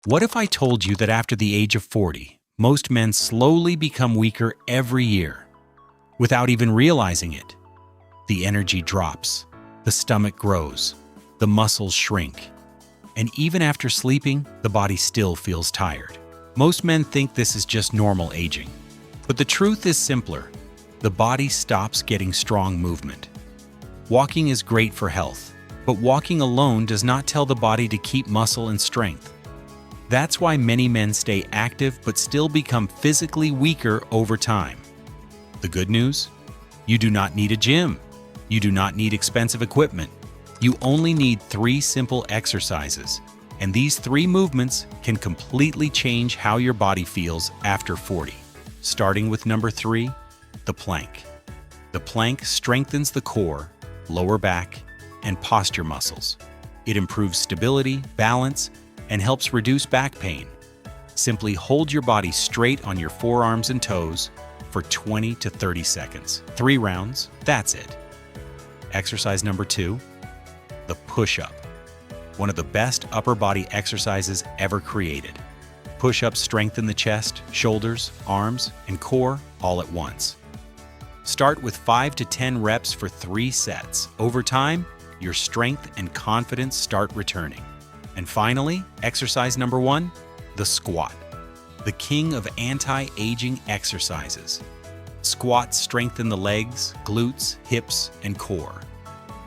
What if I told you that after the age of 40, most men slowly become weaker every year, without even realizing it? The energy drops, the stomach grows, the muscles shrink, and even after sleeping, the body still feels tired. Most men think this is just normal aging, but the truth is simpler. The body stops getting strong movement. Walking is great for health, but walking alone does not tell the body to keep muscle and strength. That's why many men stay active but still become physically weaker over time. The good news? You do not need a gym. You do not need expensive equipment. You only need 3 simple exercises, and these 3 movements can completely change how your body feels after 40. Starting with number 3, the plank. The plank strengthens the core, lower back, and posture muscles. It improves stability, balance, and helps reduce back pain. Simply hold your body straight on your forearms and toes for 20 to 30 seconds. 3 rounds, that's it. Exercise number 2, the push-up. One of the best upper body exercises ever created. Push-ups strengthen the chest, shoulders, arms, and core all at once. Start with 5 to 10 reps for 3 sets. Over time, your strength and confidence start returning. And finally, exercise number 1, the squat. The king of anti-aging exercises. Squats strengthen the legs, glutes, hips, and core.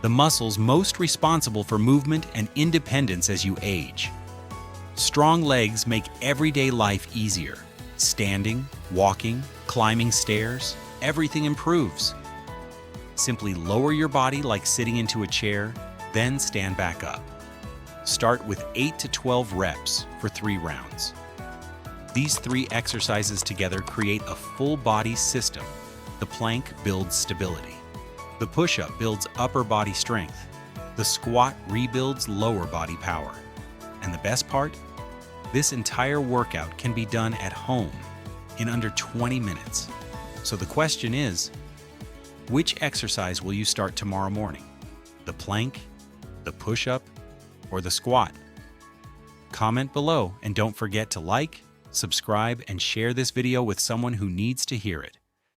The muscles most responsible for movement and independence as you age. Strong legs make everyday life easier. Standing, walking, climbing stairs, everything improves. Simply lower your body like sitting into a chair, then stand back up. Start with 8 to 12 reps for 3 rounds. These 3 exercises together create a full body system. The plank builds stability. The push-up builds upper body strength. The squat rebuilds lower body power. And the best part? This entire workout can be done at home in under 20 minutes. So the question is, which exercise will you start tomorrow morning? The plank, the push-up, or the squat? Comment below and don't forget to like, subscribe, and share this video with someone who needs to hear it.